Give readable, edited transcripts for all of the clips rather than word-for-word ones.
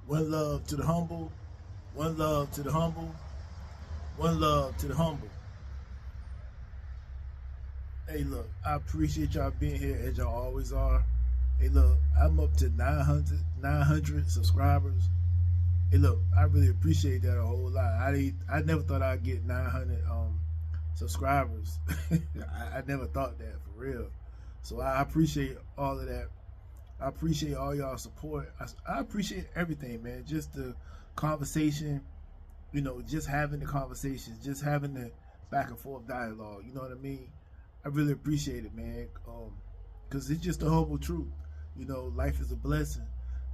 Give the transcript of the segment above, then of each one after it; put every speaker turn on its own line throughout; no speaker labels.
One love to the humble. One love to the humble. One love to the humble. Hey, look, I appreciate y'all being here as y'all always are. Hey, look, I'm up to 900 subscribers. Hey, look, I really appreciate that a whole lot. I never thought I'd get 900 subscribers. I never thought that for real. So I appreciate all of that. I appreciate all y'all support. I appreciate everything, man. Just the conversation, just having the conversations, just having the back and forth dialogue. You know what I mean? I really appreciate it, man. Because it's just the humble truth. Life is a blessing,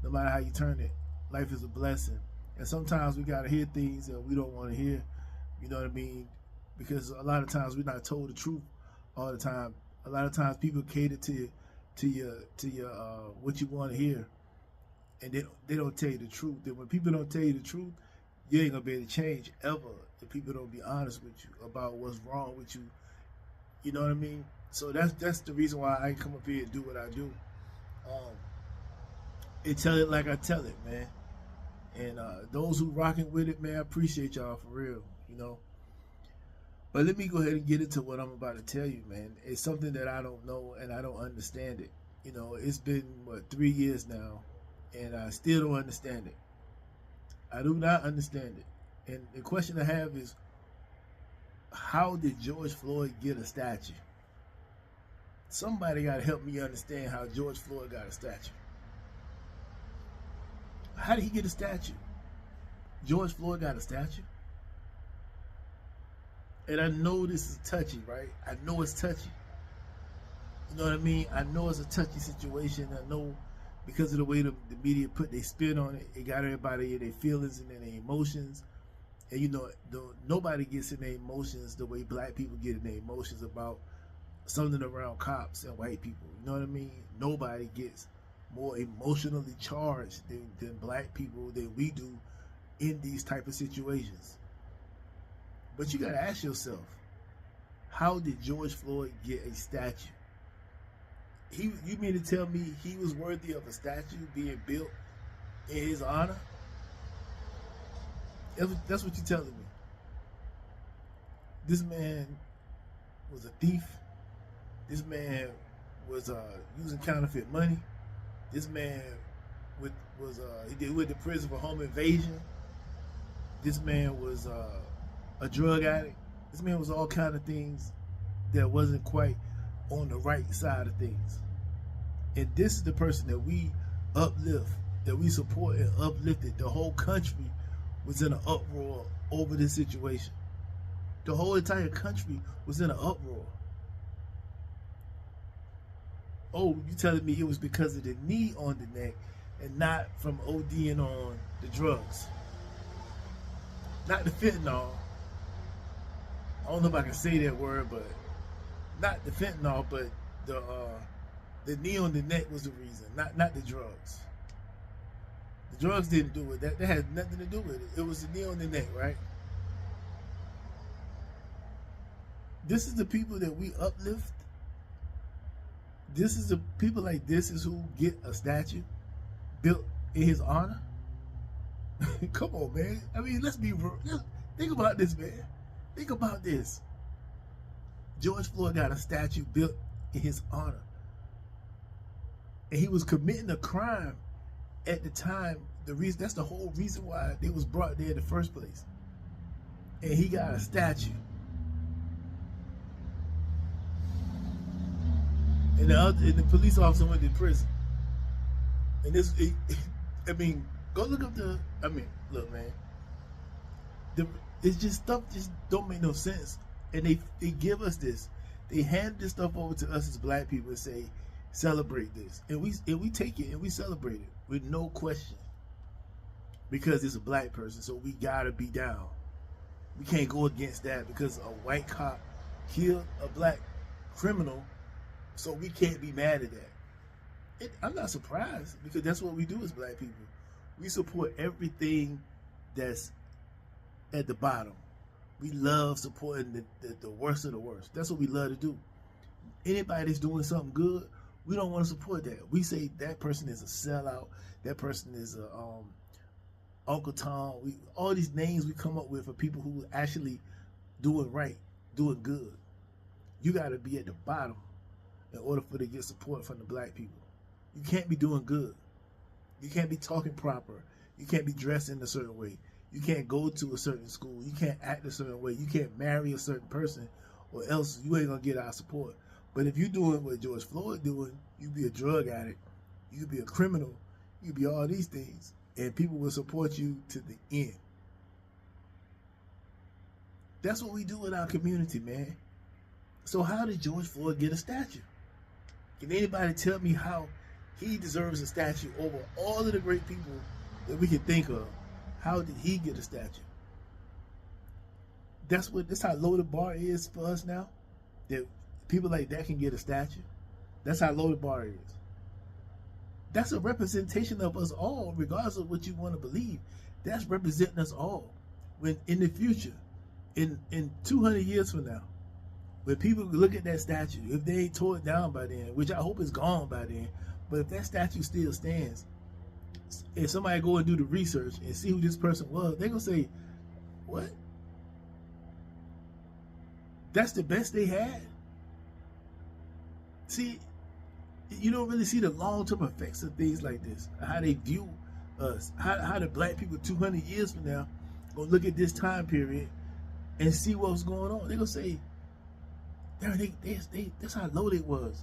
no matter how you turn it. Life is a blessing, and sometimes we gotta hear things that we don't want to hear. You know what I mean? Because a lot of times we're not told the truth all the time. A lot of times people cater to your what you want to hear, and they don't tell you the truth. And when people don't tell you the truth, you ain't gonna be able to change ever. If people don't be honest with you about what's wrong with you, you know what I mean. So that's the reason why I come up here and do what I do. Um, and tell it like I tell it, man. And those who rocking with it, man, I appreciate y'all for real. But let me go ahead and get into what I'm about to tell you, man. It's something that I don't know and I don't understand it. It's been 3 years now, and I still don't understand it. I do not understand it. And the question I have is, how did George Floyd get a statue? Somebody got to help me understand how George Floyd got a statue. How did he get a statue? George Floyd got a statue? And I know this is touchy, right? I know it's touchy. You know what I mean? I know it's a touchy situation. I know because of the way the media put their spin on it, it got everybody in their feelings and in their emotions. And nobody gets in their emotions the way black people get in their emotions about something around cops and white people. You know what I mean? Nobody gets more emotionally charged than black people than we do in these type of situations. But you gotta ask yourself, how did George Floyd get a statue? You mean to tell me he was worthy of a statue being built in his honor? That's what you're telling me. This man was a thief. This man was using counterfeit money. This man he went to prison for home invasion. This man was a drug addict. This man was all kind of things that wasn't quite on the right side of things. And this is the person that we uplift, that we support and uplifted. The whole country was in an uproar over this situation. The whole entire country was in an uproar. Oh, you telling me it was because of the knee on the neck and not from ODing on the drugs? Not the fentanyl. I don't know if I can say that word, but not the fentanyl, but the knee on the neck was the reason, not the drugs. The drugs didn't do it. That had nothing to do with it. It was the knee on the neck, right? This is the people that we uplift. This is the people like this is who get a statue built in his honor. Come on, man. I mean, let's think about this, man. Think about this. George Floyd got a statue built in his honor. And he was committing a crime at the time. That's the whole reason why they was brought there in the first place. And he got a statue. And the police officer went to prison. And go look up look, man. It's just stuff just don't make no sense. And they give us this. They hand this stuff over to us as black people and say, celebrate this. And we take it and we celebrate it with no question. Because it's a black person, so we gotta be down. We can't go against that because a white cop killed a black criminal, so we can't be mad at that. I'm not surprised because that's what we do as black people. We support everything that's at the bottom. We love supporting the worst of the worst. That's what we love to do. Anybody that's doing something good, we don't want to support that. We say that person is a sellout. That person is Uncle Tom, all these names we come up with for people who actually doing right, doing good. You got to be at the bottom in order for to get support from the black people. You can't be doing good. You can't be talking proper. You can't be dressed in a certain way. You can't go to a certain school. You can't act a certain way. You can't marry a certain person, or else you ain't gonna get our support. But if you doing what George Floyd doing, you be a drug addict, you be a criminal, you be all these things, and people will support you to the end. That's what we do in our community, man. So how did George Floyd get a statue? Can anybody tell me how he deserves a statue over all of the great people that we can think of? How did he get a statue? That's how low the bar is for us now. That people like that can get a statue. That's how low the bar is. That's a representation of us all, regardless of what you want to believe. That's representing us all. When in the future, in 200 years from now, when people look at that statue, if they ain't tore it down by then, which I hope is gone by then, but if that statue still stands, if somebody go and do the research and see who this person was, they're going to say, what? That's the best they had? See, you don't really see the long-term effects of things like this, how they view us, how the black people 200 years from now going to look at this time period and see what's going on. They're going to say, that's how low it was.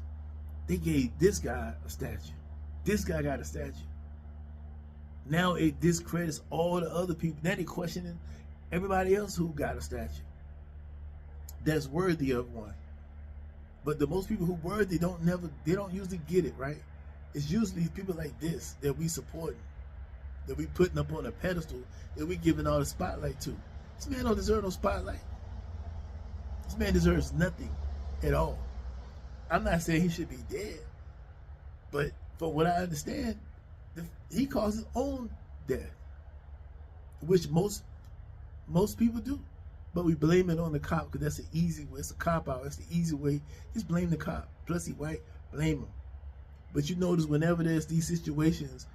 They gave this guy a statue. This guy got a statue. Now it discredits all the other people. Now they're questioning everybody else who got a statue that's worthy of one. But the most people who worthy they don't usually get it, right? It's usually people like this that we supporting, that we putting up on a pedestal, that we giving all the spotlight to. This man don't deserve no spotlight. This man deserves nothing at all. I'm not saying he should be dead, but from what I understand, he caused his own death, which most people do. But we blame it on the cop because that's the easy way. It's a cop out. It's the easy way. Just blame the cop. Plus he white, blame him. But you notice whenever there's these situations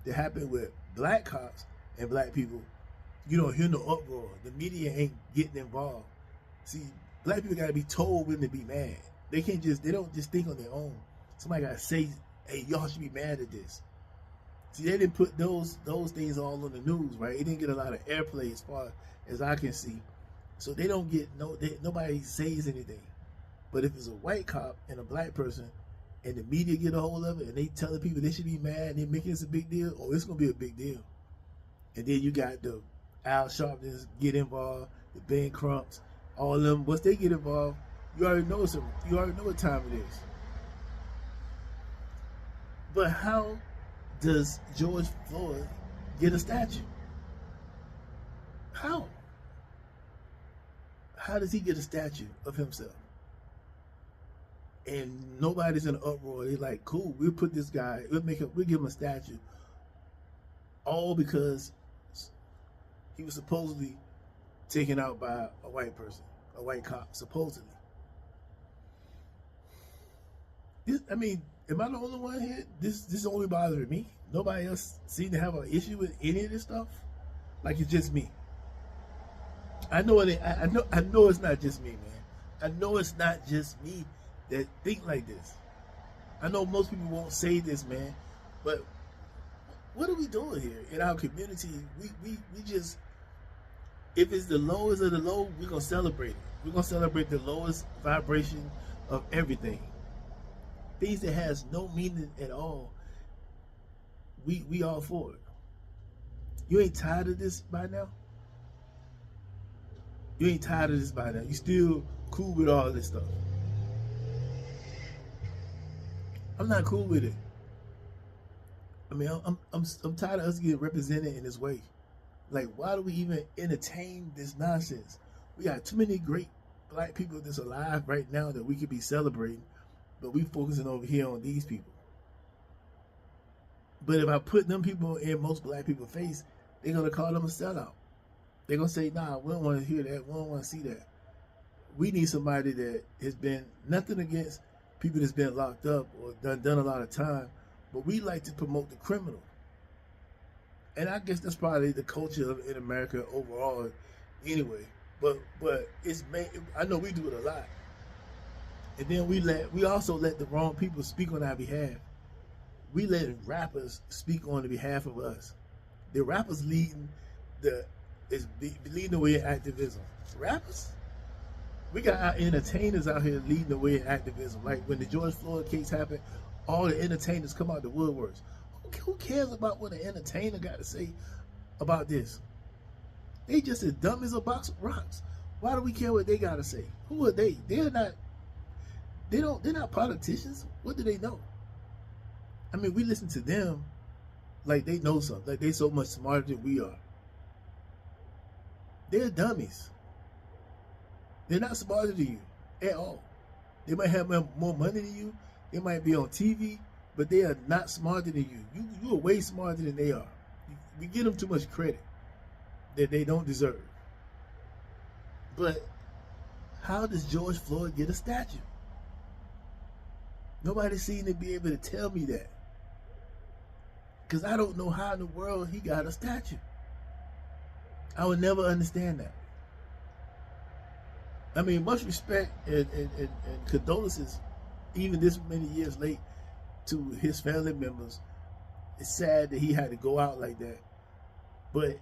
that happen with black cops and black people, you don't hear no uproar. The media ain't getting involved. See, black people got to be told when to be mad. They don't just think on their own. Somebody got to say, hey, y'all should be mad at this. See, they didn't put those things all on the news, right? It didn't get a lot of airplay as far as I can see. So they don't get, nobody says anything. But if it's a white cop and a black person and the media get a hold of it and they telling people they should be mad and they making this a big deal, oh, it's going to be a big deal. And then you got the Al Sharptons get involved, the Ben Crumps, all of them. Once they get involved, you already know what time it is. But how does George Floyd get a statue? How? How does he get a statue of himself? And nobody's in an uproar. They're like, cool, we'll put this guy, we'll give him a statue. All because he was supposedly taken out by a white person, a white cop, supposedly. Am I the only one here? This only bothers me. Nobody else seems to have an issue with any of this stuff. Like it's just me. I know it's not just me, man. I know it's not just me that think like this. I know most people won't say this, man. But what are we doing here in our community? We just, if it's the lowest of the low, we're gonna celebrate it. We're gonna celebrate the lowest vibration of everything. Things that has no meaning at all. We all for it. You ain't tired of this by now? You ain't tired of this by now. You still cool with all this stuff. I'm not cool with it. I mean, I'm tired of us getting represented in this way. Like, why do we even entertain this nonsense? We got too many great black people that's alive right now that we could be celebrating, but we focusing over here on these people. But if I put them people in most black people's face, they're gonna call them a sellout. They're gonna say, nah, we don't want to hear that. We don't want to see that. We need somebody that has been, nothing against people that's been locked up or done a lot of time, but we like to promote the criminal. And I guess that's probably the culture in America overall, anyway. But it's made, I know we do it a lot, and then we also let the wrong people speak on our behalf. We let rappers speak on the behalf of us. The rappers leading the way in activism. Rappers, we got our entertainers out here leading the way in activism. Like when the George Floyd case happened, all the entertainers come out the woodworks. Who cares about what an entertainer got to say about this? They just as dumb as a box of rocks. Why do we care what they got to say? Who are they? They're not politicians. What do they know? I mean, we listen to them like they know something, like they so much smarter than we are. They're dummies. They're not smarter than you at all. They might have more money than you. They might be on TV, but they are not smarter than you. You are way smarter than they are. We give them too much credit that they don't deserve. But how does George Floyd get a statue? Nobody seemed to be able to tell me that. Because I don't know how in the world he got a statue. I would never understand that. I mean, much respect and condolences, even this many years late, to his family members. It's sad that he had to go out like that. But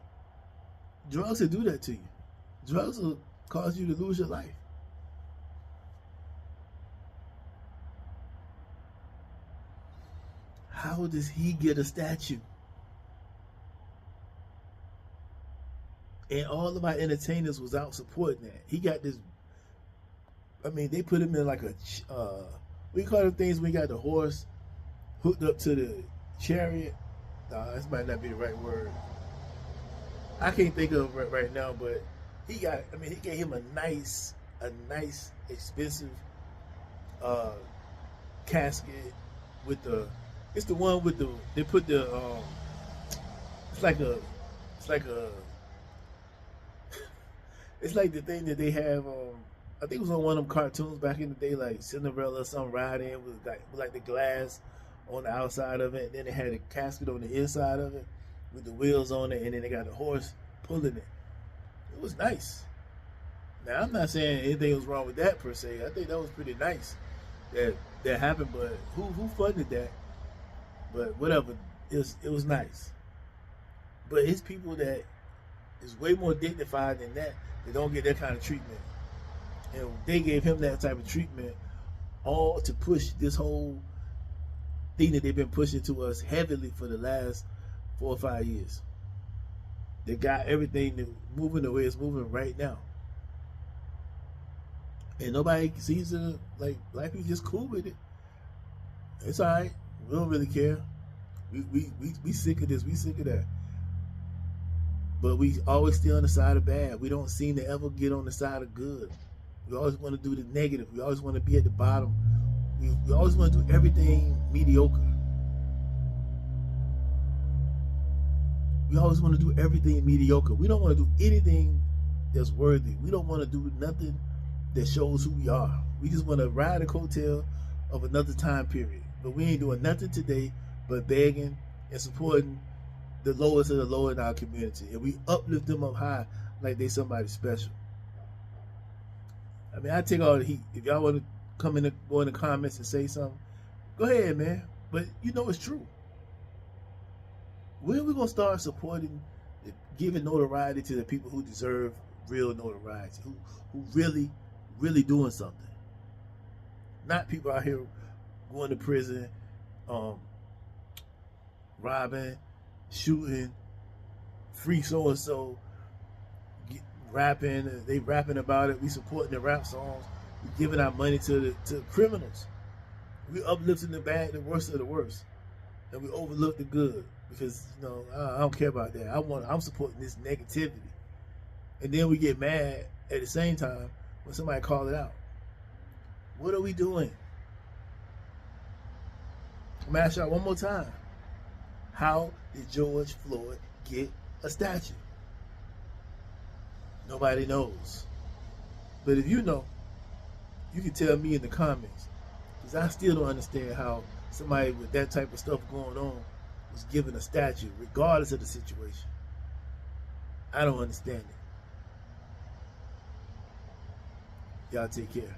drugs will do that to you. Drugs will cause you to lose your life. How does he get a statue? And all of our entertainers was out supporting that. He got this, I mean, they put him in like a, we call them things when you got the horse hooked up to the chariot. This might not be the right word. I can't think of it right now, but he gave him a nice, expensive casket with it's the one with they put the, it's like the thing that they have, I think it was on one of them cartoons back in the day, like Cinderella or something riding with like the glass on the outside of it, and then they had a casket on the inside of it with the wheels on it, and then they got the horse pulling it. It was nice. Now, I'm not saying anything was wrong with that per se. I think that was pretty nice that happened, but who funded that? But whatever, it was nice. But it's people that is way more dignified than that don't get that kind of treatment. And they gave him that type of treatment all to push this whole thing that they've been pushing to us heavily for the last 4 or 5 years. They got everything moving the way it's moving right now. And nobody seems to, like people just cool with it. It's all right. We don't really care. We sick of this. We sick of that. But we always stay on the side of bad. We don't seem to ever get on the side of good. We always want to do the negative. We always want to be at the bottom. We always want to do everything mediocre. We always want to do everything mediocre. We don't want to do anything that's worthy. We don't want to do nothing that shows who we are. We just want to ride a coattail of another time period. But we ain't doing nothing today but begging and supporting the lowest of the low in our community. And we uplift them up high like they somebody special. I mean, I take all the heat. If y'all want to go in the comments and say something, go ahead, man. But you know it's true. When are we going to start supporting, giving notoriety to the people who deserve real notoriety, who really doing something? Not people out here going to prison, robbing, shooting, free so-and-so, rapping. They rapping about it. We supporting the rap songs. We giving our money to criminals. We uplifting the bad, the worst of the worst. And we overlook the good. Because, I don't care about that. I'm supporting this negativity. And then we get mad at the same time when somebody call it out. What are we doing? I'm going to ask y'all one more time. How did George Floyd get a statue? Nobody knows. But if you know, you can tell me in the comments. Because I still don't understand how somebody with that type of stuff going on was given a statue, regardless of the situation. I don't understand it. Y'all take care.